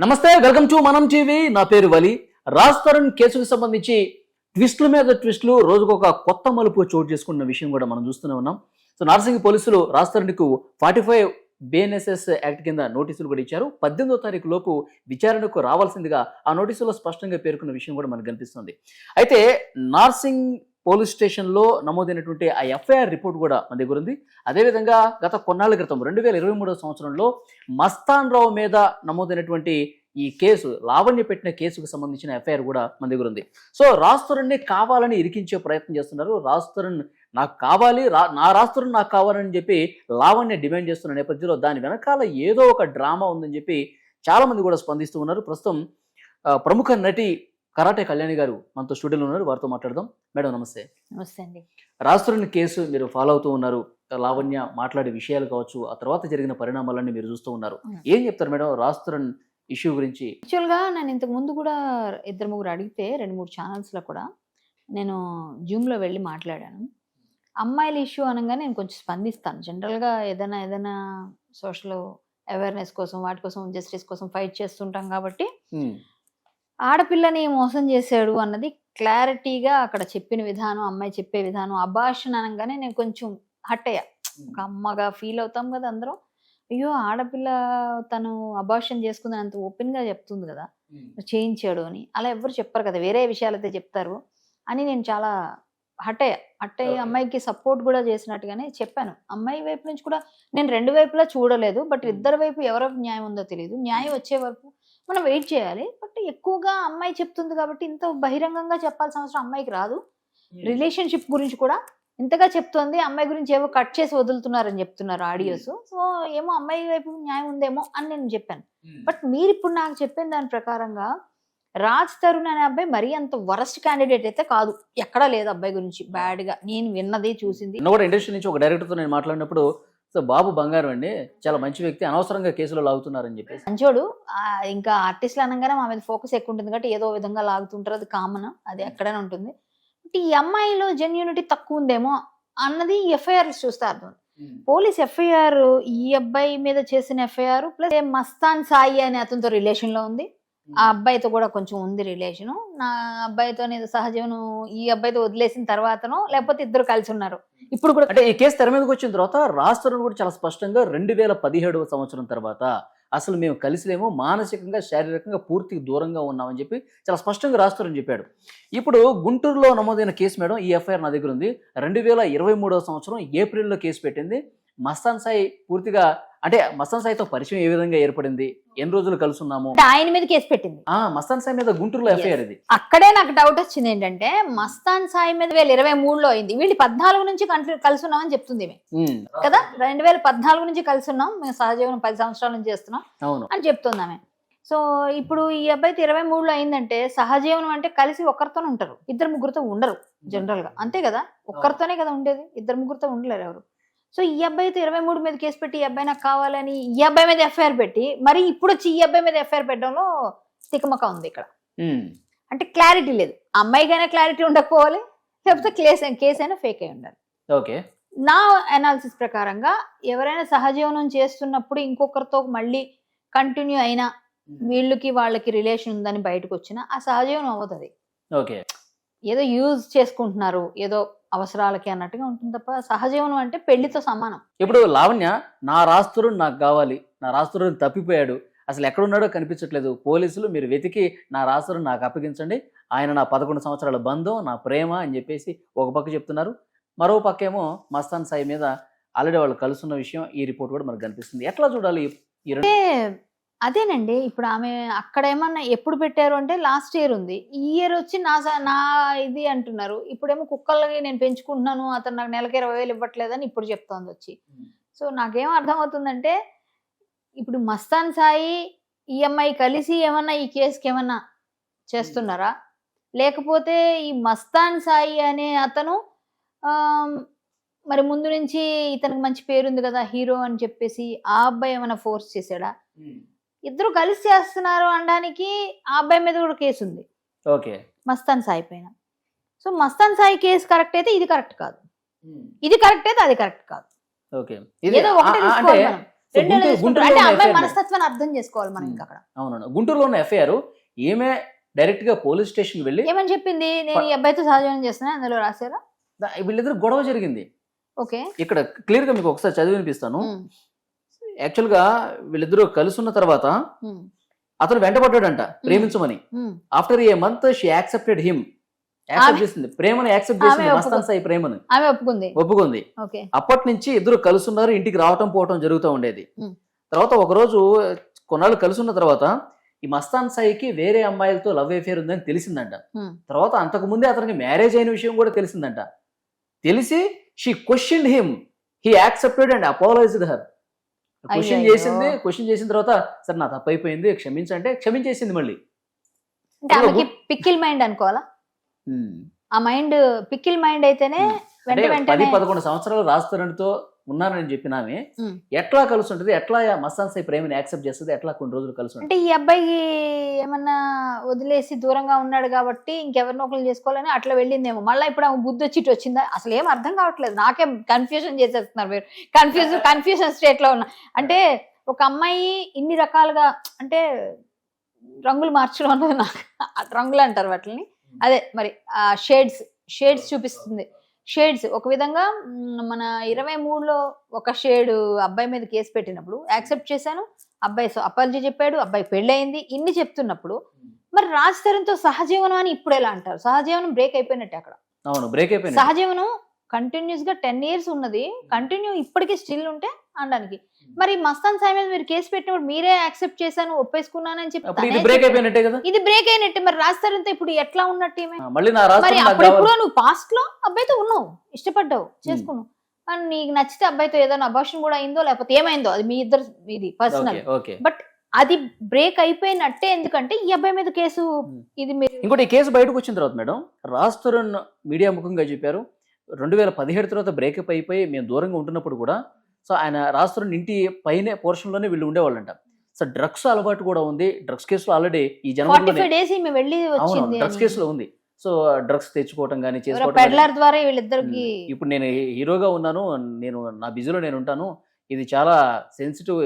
నమస్తే, welcome to మనం TV. నా పేరు వలి. రాజ్ తరుణ్ కేసుకు సంబంధించి ట్విస్టుల మీద ట్విస్టులు, రోజుకొక కొత్త మలుపు చోటు చేసుకున్న విషయం కూడా మనం చూస్తూనే ఉన్నాం. సో నార్సింగ్ పోలీసులు రాజ్ తరుణ్కు 45 BNSS యాక్ట్ కింద నోటీసులు కూడా ఇచ్చారు. 18వ తారీఖు లోపు విచారణకు రావాల్సిందిగా ఆ నోటీసులో స్పష్టంగా పేర్కొన్న విషయం కూడా మనకు కనిపిస్తుంది. అయితే నార్సింగ్ పోలీస్ స్టేషన్లో నమోదైనటువంటి ఆ ఎఫ్ఐఆర్ రిపోర్ట్ కూడా మన దగ్గర ఉంది. అదేవిధంగా గత కొన్నాళ్ల క్రితం 2023 సంవత్సరంలో మస్తాన్ రావు మీద నమోదైనటువంటి ఈ కేసు, లావణ్య పెట్టిన కేసుకు సంబంధించిన ఎఫ్ఐఆర్ కూడా మన దగ్గర ఉంది. సో రాజ్ తరుణ్ని కావాలని ఇరికించే ప్రయత్నం చేస్తున్నారు. రాజ్ తరుణ్ నాకు కావాలి, నా రాజ్ తరుణ్ నాకు కావాలని చెప్పి లావణ్య డిమాండ్ చేస్తున్న నేపథ్యంలో దాని వెనకాల ఏదో ఒక డ్రామా ఉందని చెప్పి చాలా మంది కూడా స్పందిస్తూ ఉన్నారు. ప్రస్తుతం ప్రముఖ నటి కరాటే కళ్యాణి గారు మనతో స్టూడియోలో ఉన్నారు. వారితో మాట్లాడదాం. మేడం నమస్తే. నమస్తే అండి. రాజ్ తరుణ్ కేసు మీరు ఫాలో అవుతూ ఉన్నారు. లావణ్య మాట్లాడే విషయాలు కావచ్చు, ఆ తర్వాత జరిగిన పరిణామాలన్నీ మీరు చూస్తూ ఉన్నారు. ఏం చెప్తారు మేడం రాజ్ తరుణ్ ఇష్యూ గురించి? యాక్చువల్గా నేను ఇంతకు ముందు కూడా 2-3 అడిగితే 2-3 ఛానల్స్లో కూడా నేను జూమ్లో వెళ్ళి మాట్లాడాను. అమ్మాయిల ఇష్యూ అనగానే నేను కొంచెం స్పందిస్తాను. జనరల్గా ఏదైనా సోషల్ అవేర్నెస్ కోసం, వాటి కోసం, జస్టిస్ కోసం ఫైట్ చేస్తుంటాం కాబట్టి ఆడపిల్లని మోసం చేశాడు అన్నది క్లారిటీగా అక్కడ చెప్పిన విధానం, అమ్మాయి చెప్పే విధానం, అబార్షన్ అనగానే నేను కొంచెం హట్ అయ్యా. ఒక అమ్మగా ఫీల్ అవుతాం కదా అందరం. అయ్యో ఆడపిల్ల తను అబార్షన్ చేసుకుందని అంత ఓపెన్గా చెప్తుంది కదా, చేయించాడు అని. అలా ఎవరు చెప్పరు కదా, వేరే విషయాలు అయితే చెప్తారు అని నేను చాలా హట్ అయ్యి అమ్మాయికి సపోర్ట్ కూడా చేసినట్టుగానే చెప్పాను. అమ్మాయి వైపు నుంచి కూడా నేను 2 వైపులా చూడలేదు. బట్ ఇద్దరు వైపు ఎవరికి న్యాయం ఉందో తెలియదు. న్యాయం వచ్చే వరకు మనం వెయిట్ చేయాలి. బట్ ఎక్కువగా అమ్మాయి చెప్తుంది కాబట్టి ఇంత బహిరంగంగా చెప్పాల్సిన అవసరం అమ్మాయికి రాదు. రిలేషన్షిప్ గురించి కూడా ఇంతగా చెప్తోంది. అమ్మాయి గురించి ఏవో కట్ చేసి వదులుతున్నారని చెప్తున్నారు ఆడియోస్. సో ఏమో అమ్మాయి వైపు న్యాయం ఉందేమో అని నేను చెప్పాను. బట్ మీరు ఇప్పుడు నాకు చెప్పిన దాని ప్రకారంగా రాజ్ తరుణ్ అనే అబ్బాయి మరీ అంత వరస్ట్ క్యాండిడేట్ అయితే కాదు. ఎక్కడా లేదు అబ్బాయి గురించి బ్యాడ్ గా నేను విన్నది చూసింది. కూడా ఇండస్ట్రీ నుంచి ఒక డైరెక్టర్తో నేను మాట్లాడినప్పుడు, సో బాబు బంగారం అండి, చాలా మంచి వ్యక్తి, అనవసరంగా కేసులో లాగుతున్నారని చెప్పేసి. మంచోడు. ఇంకా ఆర్టిస్టులు అనగానే మా మీద ఫోకస్ ఎక్కువ ఉంటుంది కాబట్టి ఏదో విధంగా లాగుతుంటారు, అది కామన్, అది ఎక్కడైనా ఉంటుంది. బట్ ఈ అమ్మాయిలో జెన్యూనిటీ తక్కువ ఉందేమో అన్నది ఎఫ్ఐఆర్ చూస్తే అర్థం. పోలీస్ ఎఫ్ఐఆర్ ఈ అబ్బాయి మీద చేసిన ఎఫ్ఐఆర్ ప్లస్ మస్తాన్ సాయి అనే అతనితో రిలేషన్ లో ఉంది. ఆ అబ్బాయితో కూడా కొంచెం ఉంది రిలేషను. నా అబ్బాయితో సహజీవనం ఈ అబ్బాయితో వదిలేసిన తర్వాతనో లేకపోతే ఇద్దరు కలిసి ఉన్నారు. ఇప్పుడు కూడా అంటే ఈ కేసు తెర మీదకి వచ్చిన తర్వాత రాజ్ తరుణ్ కూడా చాలా స్పష్టంగా 2017వ సంవత్సరం తర్వాత అసలు మేము కలిసిలేమో, మానసికంగా శారీరకంగా పూర్తిగా దూరంగా ఉన్నామని చెప్పి చాలా స్పష్టంగా రాజ్ తరుణ్ చెప్పాడు. ఇప్పుడు గుంటూరులో నమోదైన కేసు మేడం, ఈ ఎఫ్ఐఆర్ నా దగ్గర ఉంది. 2023వ సంవత్సరం ఏప్రిల్లో కేసు పెట్టింది. మస్తాన్ సాయి పూర్తిగా, అంటే మస్తాన్ సాయితో పరిచయం ఏ విధంగా ఏర్పడింది, ఎన్ని రోజులు కలిసి ఉన్నాము, ఆయన మీద కేసు పెట్టింది. మస్తాన్ సాయి మీద గుంటూరులో ఎఫ్ఐఆర్ ఇది. అక్కడే నాకు డౌట్ వచ్చింది ఏంటంటే, మస్తాన్ సాయి మీద 2023లో అయింది. వీళ్ళు 14 నుంచి కలిసి ఉన్నామని చెప్తుంది కదా. 2014 నుంచి కలిసి ఉన్నాం, మేము సహజీవనం 10 సంవత్సరాల నుంచి చేస్తున్నాం అని చెప్తుంది ఆమె. సో ఇప్పుడు ఈ అబ్బాయితో 23లో అయిందంటే సహజీవనం అంటే కలిసి ఒక్కరితోనే ఉంటారు, 2-3తో ఉండరు జనరల్ గా. అంతే కదా, ఒక్కరితోనే కదా ఉండేది, 2-3తో ఉండలేరు ఎవరు. సో ఈ అబ్బాయితో 23 మీద కేసు పెట్టి ఈ అబ్బాయి నాకు కావాలని ఈ అబ్బాయి మీద ఎఫ్ఐఆర్ పెట్టి మరి ఇప్పుడు వచ్చి ఈ అబ్బాయి మీద ఎఫ్ఐఆర్ పెట్టడంలో తికమక ఉంది ఇక్కడ. అంటే క్లారిటీ లేదు. అమ్మాయికైనా క్లారిటీ ఉండకపోవాలి, లేకపోతే కేసు అయినా ఫేక్ అయి ఉండాలి. ఓకే, నా అనాలిసిస్ ప్రకారంగా ఎవరైనా సహజీవనం చేస్తున్నప్పుడు ఇంకొకరితో మళ్ళీ కంటిన్యూ అయినా వీళ్ళకి వాళ్ళకి రిలేషన్ ఉందని బయటకు వచ్చినా ఆ సహజీవనం అవుతుంది. ఓకే, ఏదో యూజ్ చేసుకుంటున్నారు ఏదో అవసరాలకి అన్నట్టుగా ఉంటుంది తప్ప సహజీవనం అంటే పెళ్లితో సమానం. ఇప్పుడు లావణ్య, నా రాజ్ తరుణ్ నాకు కావాలి, నా రాజ్ తరుణ్ తప్పిపోయాడు, అసలు ఎక్కడున్నాడో కనిపించట్లేదు, పోలీసులు మీరు వెతికి నా రాజ్ తరుణ్ నాకు అప్పగించండి, ఆయన నా 11 సంవత్సరాల బంధం, నా ప్రేమ అని చెప్పేసి ఒక పక్క చెప్తున్నారు. మరో పక్క ఏమో మస్తాన్ సాయి మీద ఆల్రెడీ వాళ్ళు కలుసున్న విషయం ఈ రిపోర్ట్ కూడా మనకు కనిపిస్తుంది. ఎట్లా చూడాలి ఈ రెండు? అదేనండి, ఇప్పుడు ఆమె అక్కడ ఏమన్నా ఎప్పుడు పెట్టారు అంటే లాస్ట్ ఇయర్ ఉంది, ఈ ఇయర్ వచ్చి నా ఇది అంటున్నారు. ఇప్పుడేమో కుక్కలకి నేను పెంచుకుంటున్నాను, అతను నాకు నెలకి 20,000 ఇవ్వట్లేదని ఇప్పుడు చెప్తోంది వచ్చి. సో నాకేం అర్థమవుతుందంటే, ఇప్పుడు మస్తాన్ సాయి ఈఎంఐ కలిసి ఏమన్నా ఈ కేసుకి ఏమన్నా చేస్తున్నారా, లేకపోతే ఈ మస్తాన్ సాయి అనే అతను మరి ముందు నుంచి ఇతనికి మంచి పేరుంది కదా హీరో అని చెప్పేసి ఆ అబ్బాయి ఏమైనా ఫోర్స్ చేశాడా? ఇద్దరు కలిసి చేస్తున్నారు అనడానికి ఆ అబ్బాయి మీద కూడా కేసు ఉంది, మస్తాన్ సాయి పైన. So Mastan Sai case correct అయితే ఇది కరెక్ట్ కాదు, ఇది కరెక్ట్ అయితే అది కరెక్ట్ కాదు. ఏదో ఒకటి సో రెండేళ్ళు తీసుకుంటారు. గుంటూరులో అంటే ఉన్న అమ్మాయి affair ని- మనస్తత్వాన్ని అర్థం చేసుకోవాలి మనం ఇంకా అక్కడ. అవునవును, గుంటూరులో ఉన్న ఎఫ్ఐఆర్ ఏమే డైరెక్ట్ గా పోలీస్ స్టేషన్ కి వెళ్ళి ఏమని చెప్పింది? నేను ఈ అబ్బాయితో సహజీవనం చేస్తున్నా, అందులో రాశారా? వీళ్ళిద్దరు గొడవ జరిగింది. ఓకే. ఇక్కడ క్లియర్ గా మీకు ఒకసారి చదివి వినిపిస్తాను. యాక్చువల్ గా వీళ్ళిద్దరూ కలిసి ఉన్న తర్వాత అతను వెంటబడ్డాడంట ప్రేమించమని. After a month she accepted him, accept చేసింది, ప్రేమను యాక్సెప్ట్ చేసింది, మస్తాన్ సాయి ప్రేమను ఆమె ఒప్పుకుంది. ఒప్పుకుంది. అప్పటి నుంచి ఇద్దరు కలిసి ఉన్నారు, ఇంటికి రావటం పోవటం జరుగుతూ ఉండేది. ఉమ్. తర్వాత ఒకరోజు కొన్నాళ్ళు కలిసి ఉన్న తర్వాత ఈ మస్తాన్ సాయికి వేరే అమ్మాయిలతో లవ్ అఫేర్ ఉందని తెలిసిందంట. తర్వాత అంతకు ముందే అతనికి మ్యారేజ్ అయిన విషయం కూడా తెలిసిందంట. తెలిసి she question him, he accepted and apologised her. Question చేసింది, క్వశ్చన్ చేసిన తర్వాత సరే నా తప్పు అయిపోయింది క్షమించంటే క్షమించేసింది మళ్ళీ. అంటే ఆమెకి పిక్కిల్ మైండ్ అనుకోవాలా? ఆ మైండ్ పిక్కిల్ మైండ్ అయితేనే అంటే వెంటనే 10-11 సంవత్సరాలు రాజస్థాన్తో ఉన్నానని చెప్పినామే ఎట్లా కలిసి ఉంటుంది, ఎట్లా మస్తాన్ సాయి ప్రేమని యాక్సెప్ట్ చేస్తుంది, ఎట్లా కొన్ని రోజులు కలిసి ఉంటుంది? అంటే ఈ అబ్బాయికి ఏమన్నా వదిలేసి దూరంగా ఉన్నాడు కాబట్టి ఇంకెవరినో ఒకరు చేసుకోవాలని అట్లా వెళ్ళిందేమో. మళ్ళీ ఇప్పుడు ఆమె బుద్ధి వచ్చి వచ్చిందా? అసలు ఏం అర్థం కావట్లేదు, నాకేం కన్ఫ్యూజన్ చేసేస్తున్నారు మీరు. కన్ఫ్యూజన్ స్టేట్ లో ఉన్నా. అంటే ఒక అమ్మాయి ఇన్ని రకాలుగా అంటే రంగులు మార్చడం అన్నది నాకు రంగులు అంటారు వాటిని, అదే మరి షేడ్స్ చూపిస్తుంది. షేడ్స్ ఒక విధంగా మన 23లో ఒక షేడ్ అబ్బాయి మీద కేసు పెట్టినప్పుడు యాక్సెప్ట్ చేశాను, అబ్బాయి అపాలజీ చెప్పాడు, అబ్బాయి పెళ్ళయింది, ఇన్ని చెప్తున్నప్పుడు మరి రాజ్ తరుణ్తో సహజీవనం అని ఇప్పుడు ఎలా అంటారు? సహజీవనం బ్రేక్ అయిపోయినట్టే అక్కడ. అవును, బ్రేక్ అయిపోయింది. సహజీవనం కంటిన్యూస్ గా 10 years ఉన్నది, కంటిన్యూ ఇప్పటికీ స్టిల్ ఉంటే అనడానికి. మరి మస్తాన్ సాయి మీద మీరు కేసు పెట్టినప్పుడు మీరే యాక్సెప్ట్ చేశాను, ఒప్పేసుకున్నానని చెప్పి ఇది బ్రేక్ అయిపోయినట్టే కదా. ఇది బ్రేక్ అయినట్టే. మరి రాజ్ తరుణ్తో ఇప్పుడు ఎట్లా ఉన్నట్టు? మళ్ళీ మరి అప్పుడు నువ్వు పాస్ట్ లో అబ్బాయితో ఉన్నావు, ఇష్టపడ్డావు, చేసుకున్నావు, అని నీకు నచ్చితే అబ్బాయితో ఏదైనా అబార్షన్ కూడా అయిందో లేకపోతే ఏమైందో అది మీ ఇద్దరు ఇది పర్సనల్. బట్ అది బ్రేక్ అయిపోయినట్టే. ఎందుకంటే ఈ అబ్బాయి మీద కేసు ఇది మీరు ఇంకోటి, ఈ కేసు బయటకు వచ్చిన తర్వాత మేడం రాజ్ తరుణ్ మీడియా ముఖంగా చెప్పారు 2017 తర్వాత బ్రేకప్ అయిపోయి మేము దూరంగా ఉంటున్నప్పుడు కూడా సో ఆయన రాజ్ తరుణ్ ఇంటి పైనే పోర్షన్ లోనే వీళ్ళు ఉండేవాళ్ళంట. సో డ్రగ్స్ అలవాటు కూడా ఉంది, డ్రగ్స్ కేసులో ఆల్రెడీ ఈ జన్మలో డ్రగ్స్ కేసులో ఉంది. సో డ్రగ్స్ తెచ్చుకోవటం కానీ చేసుకోవడం ద్వారా వీళ్ళిద్దరికి ఇప్పుడు నేను హీరోగా ఉన్నాను, నేను నా బిజీలో నేను ఉంటాను, ఇది చాలా సెన్సిటివ్.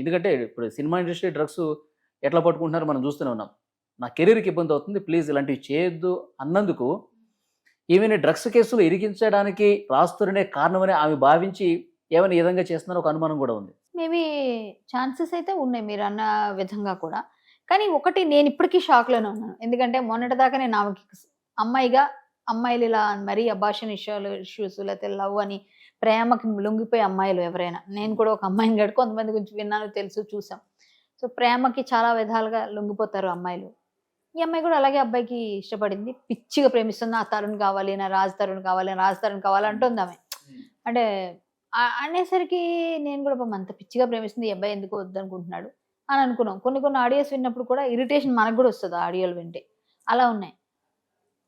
ఎందుకంటే ఇప్పుడు సినిమా ఇండస్ట్రీ డ్రగ్స్ ఎట్లా పట్టుకుంటున్నారో మనం చూస్తూనే ఉన్నాం. నా కెరీర్కి ఇబ్బంది అవుతుంది, ప్లీజ్ ఇలాంటివి చేయొద్దు అన్నందుకు ఈమెను డ్రగ్స్ కేసులు ఇరికించడానికి రాజ్ తరుణే కారణమని ఆమె భావించి ఏమైనా ఈ విధంగా చేస్తున్నారో ఒక అనుమానం కూడా ఉంది. మేబీ ఛాన్సెస్ అయితే ఉన్నాయి మీరు అన్న విధంగా కూడా. కానీ ఒకటి నేను ఇప్పటికీ షాక్లోనే ఉన్నాను. ఎందుకంటే మొన్నటిదాకా నేను ఆమెకి అమ్మాయిలు ఇలా మరీ అబార్షన్ ఇష్యూస్ లేకపోతే లవ్ అని ప్రేమకి లొంగిపోయే అమ్మాయిలు ఎవరైనా, నేను కూడా ఒక అమ్మాయిని గడు కొంతమంది గురించి విన్నాను, తెలుసు, చూసాం. సో ప్రేమకి చాలా విధాలుగా లొంగిపోతారు అమ్మాయిలు. ఈ అమ్మాయి కూడా అలాగే అబ్బాయికి ఇష్టపడింది, పిచ్చిగా ప్రేమిస్తుంది, నా తరుణ్ కావాలి, నా రాజ్ తరుణ్ కావాలి అంటుంది ఆమె. అంటే అనేసరికి నేను కూడా అంత పిచ్చిగా ప్రేమిస్తుంది, ఈ అబ్బాయి ఎందుకు వద్దనుకుంటున్నాడు అని అనుకున్నాం. కొన్ని ఆడియోస్ విన్నప్పుడు కూడా ఇరిటేషన్ మనకు కూడా వస్తుంది ఆడియోలు వింటే, అలా ఉన్నాయి.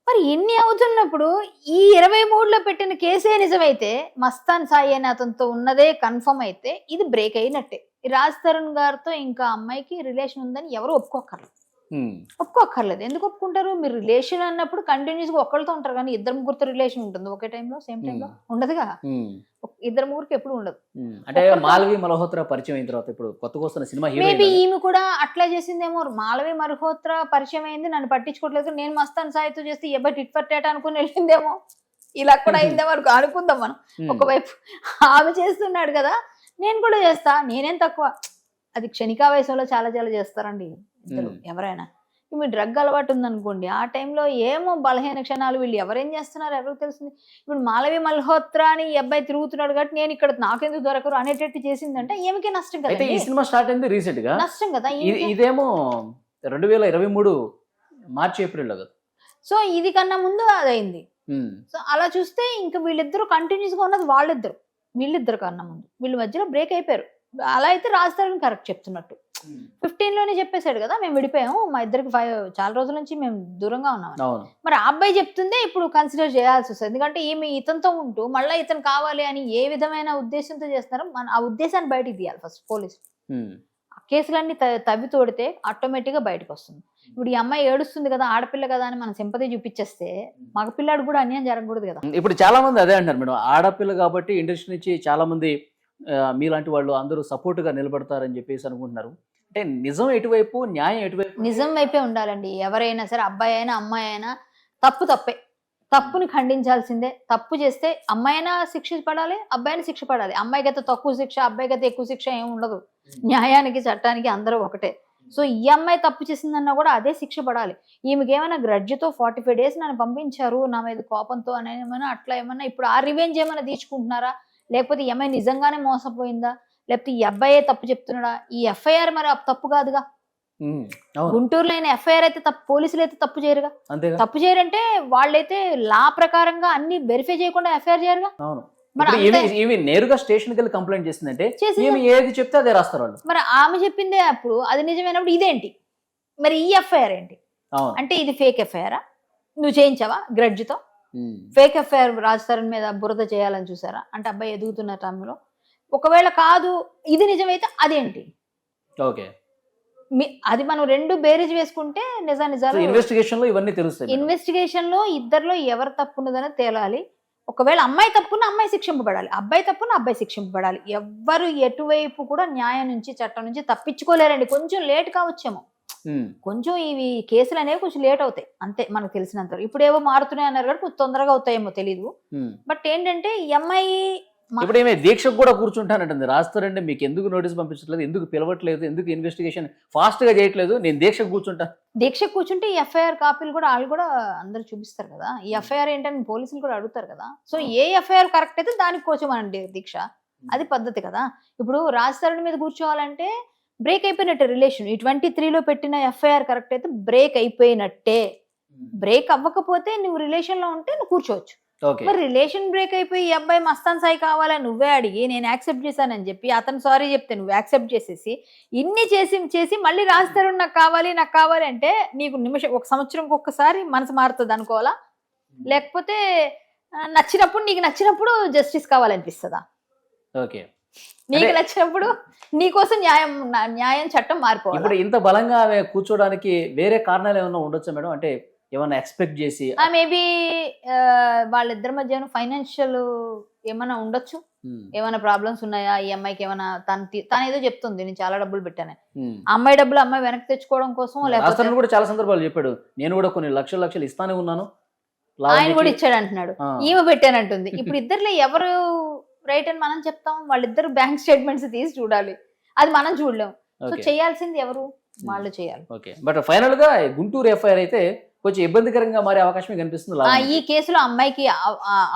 మరి ఇన్ని అవుతున్నప్పుడు ఈ 23లో పెట్టిన కేసే నిజమైతే, మస్తాన్ సాయి అని అతనితో ఉన్నదే కన్ఫర్మ్ అయితే ఇది బ్రేక్ అయినట్టే. రాజ్ తరుణ్ గారితో ఇంకా అమ్మాయికి రిలేషన్ ఉందని ఎవరు ఒప్పుకోక్కర్లేదు. ఎందుకు ఒప్పుకుంటారు? మీరు రిలేషన్ అన్నప్పుడు కంటిన్యూస్ గా ఒక్కరితో ఉంటారు, కానీ ఇద్దరు ముగ్గురితో రిలేషన్ ఉంటుంది ఒకే టైంలో, సేమ్ టైంలో ఉండదుగా. ఇద్దరు ముగ్గురికి ఎప్పుడు ఉండదు. అంటే మాలవి మల్హోత్రా పరిచయం అయిన తర్వాత ఇప్పుడు కొత్తగా వస్తున్న సినిమా మేబీ ఈమె కూడా అట్లా చేసిందేమో. మాలవి మల్హోత్రా పరిచయం అయింది, నన్ను పట్టించుకోవట్లేదు, నేను మస్తాన్ సాయితో చేస్తే ఎబ్బై టిట్ ఫర్ టాట్ అనుకుని వెళ్ళిందేమో, ఇలా కూడా అయిందేమో అనుకుందాం మనం. ఒకవైపు ఆమె చేస్తున్నాడు కదా, నేను కూడా చేస్తా, నేనేం తక్కువ. అది క్షణికావేశంలో చాలా చేస్తారండి ఇద్దరు ఎవరైనా. ఇప్పుడు డ్రగ్ అలవాటు ఉందనుకోండి, ఆ టైంలో ఏమో బలహీన క్షణాలు, వీళ్ళు ఎవరేం చేస్తున్నారు ఎవరికి తెలుస్తుంది. ఇప్పుడు మాలవి మల్హోత్రా అని ఈ అబ్బాయి తిరుగుతున్నాడు కాబట్టి నేను ఇక్కడ నాకెందుకు దొరకరు అనేటట్టు చేసిందంటే ఏమికే నష్టం కదా. ఈ సినిమా స్టార్ట్ అయింది రీసెంట్ గా, నష్టం కదా. ఇదేమో 2023 మార్చి ఏప్రిల్ కదా. సో ఇది కన్నా ముందు అదైంది. సో అలా చూస్తే ఇంకా వీళ్ళిద్దరు కంటిన్యూస్ గా ఉన్నది వీళ్ళిద్దరు కన్నా ముందు, వీళ్ళ మధ్యలో బ్రేక్ అయిపోయారు. అలా అయితే రాజ్ తరుణ్ కరెక్ట్ చెప్తున్నట్టు 15లోనే చెప్పేశాడు కదా, మేము విడిపోయాము, మా ఇద్దరికి చాలా రోజుల నుంచి మేము దూరంగా ఉన్నాము. మరి ఆ అబ్బాయి చెప్తుందే ఇప్పుడు కన్సిడర్ చేయాల్సి వస్తుంది. ఎందుకంటే ఈమె ఇతనితో ఉంటూ మళ్ళీ ఇతను కావాలి అని ఏ విధమైన ఉద్దేశంతో చేస్తున్నారో ఆ ఉద్దేశాన్ని బయటకు తీయాలి ఫస్ట్ పోలీసు. ఆ కేసులన్నీ తవ్వి తోడితే ఆటోమేటిక్ గా బయటకు వస్తుంది. ఇప్పుడు ఈ అమ్మాయి ఏడుస్తుంది కదా, ఆడపిల్ల కదా అని మనం సింపతి చూపించేస్తే మగ పిల్లాడు కూడా అన్యాయం జరగకూడదు కదా. ఇప్పుడు చాలా మంది అదే అంటారు మేడం, ఆడపిల్ల కాబట్టి ఇండస్ట్రీ నుంచి చాలా మంది మీలాంటి వాళ్ళు అందరూ సపోర్ట్గా నిలబడతారని చెప్పేసి అనుకుంటున్నారు. అంటే నిజం ఎటువైపు, న్యాయం ఎటువైపు? నిజం వైపే ఉండాలండి. ఎవరైనా సరే, అబ్బాయి అయినా అమ్మాయి అయినా తప్పే. తప్పుని ఖండించాల్సిందే. తప్పు చేస్తే అమ్మాయి అయినా శిక్ష పడాలి, అబ్బాయి అయినా శిక్ష పడాలి. అమ్మాయికైతే తక్కువ శిక్ష, అబ్బాయికైతే ఎక్కువ శిక్ష ఏమి ఉండదు. న్యాయానికి చట్టానికి అందరూ ఒకటే. సో ఈ అమ్మాయి తప్పు చేసిందన్నా కూడా అదే శిక్ష పడాలి. ఈమెకి ఏమైనా గ్రడ్జ్తో 45 days నన్ను పంపించారు నా మీద కోపంతో అని ఏమైనా అట్లా ఏమన్నా ఇప్పుడు ఆ రివెంజ్ ఏమైనా తీర్చుకుంటున్నారా, లేకపోతే ఈ అమ్మాయి నిజంగానే మోసపోయిందా, లేకపోతే ఈ అబ్బాయే తప్పు చెప్తున్నాడా? ఈ ఎఫ్ఐఆర్ మరి తప్పు కాదుగా. గుంటూరులో అయిన ఎఫ్ఐఆర్ అయితే తప్పు, పోలీసులు అయితే తప్పు చేయరుగా. తప్పు చేయరంటే వాళ్ళైతే లా ప్రకారంగా అన్ని వెరిఫై చేయకుండా ఎఫ్ఐఆర్ చేయరుగా. నేరుగా స్టేషన్ కి కంప్లైంట్ చేసిందంటే ఏది చెప్తే అదే రాస్తారు వాళ్ళు. మరి ఆమె చెప్పిందే అప్పుడు అది నిజమైనప్పుడు ఇదేంటి మరి ఈ ఎఫ్ఐఆర్ ఏంటి అంటే ఇది ఫేక్ ఎఫ్ఐఆరా? నువ్వు చేయించావా గ్రడ్జ్తో? ఫేక్ ఎఫ్ఐఆర్ రాజస్థాన్ మీద బురద చేయాలని చూసారా? అంటే అబ్బాయి ఎదుగుతున్న టైంలో ఒకవేళ కాదు ఇది నిజమైతే అదేంటి? ఓకే, అది మనం రెండు బేరీజ్ వేసుకుంటే నిజాలు ఇన్వెస్టిగేషన్ లో ఇవన్నీ తెలుస్తాయి. ఇన్వెస్టిగేషన్ లో ఇద్దరిలో ఎవరు తప్పున్నదని తేలాలి. ఒకవేళ అమ్మాయి తప్పున అమ్మాయి శిక్షింపబడాలి, అబ్బాయి తప్పున అబ్బాయి శిక్షింపబడాలి. ఎవ్వరు ఎటువైపు కూడా న్యాయం నుంచి చట్టం నుంచి తప్పించుకోలేరండి. కొంచెం లేట్ కావచ్చేమో, కొంచెం ఇవి కేసులు అనేవి కొంచెం లేట్ అవుతాయి అంతే మనకు తెలిసినంత. ఇప్పుడు ఏవో మారుతున్నాయి అన్నారు కాబట్టి కొంచెం తొందరగా అవుతాయేమో తెలియదు. బట్ ఏంటంటే ఈ అమ్మాయి ఇప్పుడు ఏమే దీక్షకు కూడా కూర్చుంటానంటుంది. రాస్తారంటే మీకు ఎందుకు నోటీస్ పంపించట్లేదు, ఎందుకు పిలవట్లేదు, ఎందుకు ఇన్వెస్టిగేషన్ ఫాస్ట్ గా చేయట్లేదు, నేను దీక్షకు కూర్చుంటా. దీక్షకు కూర్చుంటే ఈ ఎఫ్ఐఆర్ కాపీలు కూడా వాళ్ళు కూడా అందరు చూపిస్తారు కదా. ఈ ఎఫ్ఐఆర్ ఏంటని పోలీసులు కూడా అడుగుతారు కదా. సో ఏ ఎఫ్ఐఆర్ కరెక్ట్ అయితే దానికి కూర్చోమనండి దీక్ష, అది పద్ధతి కదా. ఇప్పుడు రాజస్థాన్ మీద కూర్చోవాలంటే బ్రేక్ అయిపోయినట్టే రిలేషన్. ఈ 23లో పెట్టిన ఎఫ్ఐఆర్ కరెక్ట్ అయితే బ్రేక్ అయిపోయినట్టే. బ్రేక్ అవ్వకపోతే నువ్వు రిలేషన్ లో ఉంటే నువ్వు కూర్చోవచ్చు. మరి రిలేషన్ బ్రేక్ అయిపోయి ఈ అబ్బాయి మస్తాన్ సాయి కావాలని నువ్వే అడిగి నేను యాక్సెప్ట్ చేశానని చెప్పి అతను సారీ చెప్తే నువ్వు యాక్సెప్ట్ చేసేసి ఇన్ని చేసి మళ్ళీ రాస్తారు నాకు కావాలి అంటే నీకు నిమిషం 1 సంవత్సరంకి ఒక్కసారి మనసు మారుతుంది అనుకోవాలా? లేకపోతే నచ్చినప్పుడు నీకు నచ్చినప్పుడు జస్టిస్ కావాలనిపిస్తుందా? ఓకే, నీకు నచ్చినప్పుడు నీకోసం న్యాయం చట్టం మారిపోవాలి. ఇప్పుడు ఇంత బలంగా కూర్చోడానికి వేరే కారణాలు ఏమైనా ఉండొచ్చా మేడం? అంటే ఏమన్నా ఎక్స్పెక్ట్ చేసి మేబీ వాళ్ళిద్దరి మధ్య ఫైనాన్షియల్ ఏమైనా ఉండొచ్చు. ఏమైనా ప్రాబ్లమ్స్ ఉన్నాయా ఈ అమ్మాయికి? ఏమైనా తను ఏదో చెప్తుంది నేను చాలా డబ్బులు పెట్టాను, అమ్మాయి డబ్బులు అమ్మాయి వెనక్కి తెచ్చుకోవడం కోసం. లేకపోతే కూడా చాలా సందర్భాలు చెప్పాడు, నేను కూడా కొన్ని లక్షలు ఇస్తానే ఉన్నాను, ఆయన కూడా ఇచ్చాడు అంటున్నాడు, ఈమె పెట్టానంటుంది. ఇప్పుడు ఇద్దరులో ఎవరు రైట్ అని మనం చెప్తాం? వాళ్ళిద్దరు బ్యాంక్ స్టేట్మెంట్స్ తీసి చూడాలి, అది మనం చూడలేం. సో చేయాల్సింది ఎవరు? వాళ్ళు చేయాలి. ఓకే, బట్ ఫైనల్ గా గుంటూరు ఎఫ్ఐఆర్ అయితే కొంచెం ఇబ్బందికరంగా మారే అవకాశమే కనిపిస్తుంది. ఈ కేసులో అమ్మాయికి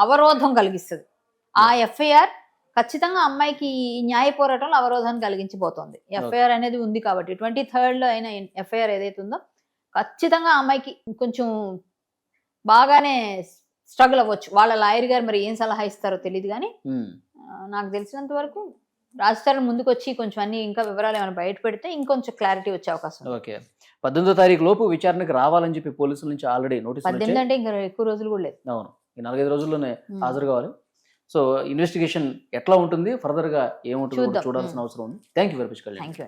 అవరోధం కలిగిస్తుంది. ఆ ఎఫ్ఐఆర్ ఖచ్చితంగా అమ్మాయికి న్యాయ పోరాటంలో అవరోధాన్ని కలిగించిపోతుంది. ఎఫ్ఐఆర్ అనేది ఉంది కాబట్టి 23లో అయిన ఎఫ్ఐఆర్ ఏదైతే ఉందో ఖచ్చితంగా అమ్మాయికి కొంచెం బాగానే స్ట్రగుల్ అవ్వచ్చు. వాళ్ళ లాయర్ గారు మరి ఏం సలహా ఇస్తారో తెలియదు కానీ నాకు తెలిసినంత వరకు రాజస్థాన్ ముందుకు వచ్చి కొంచెం అన్ని ఇంకా వివరాలు ఏమైనా బయట పెడితే ఇంకొంచెం క్లారిటీ వచ్చే అవకాశం. ఓకే, 18వ తారీఖు లోపు విచారణకు రావాలని చెప్పి పోలీసుల నుంచి ఆల్రెడీ నోటీస్. 18 అంటే ఇంకా ఎక్కువ రోజులు కూడా లేదు. అవును, ఈ 4-5 రోజుల్లోనే హాజరు కావాలి. సో ఇన్వెస్టిగేషన్ ఎట్లా ఉంటుంది, ఫర్దర్ గా ఏముంటుందో చూడాల్సిన అవసరం ఉంది. Thank you very much.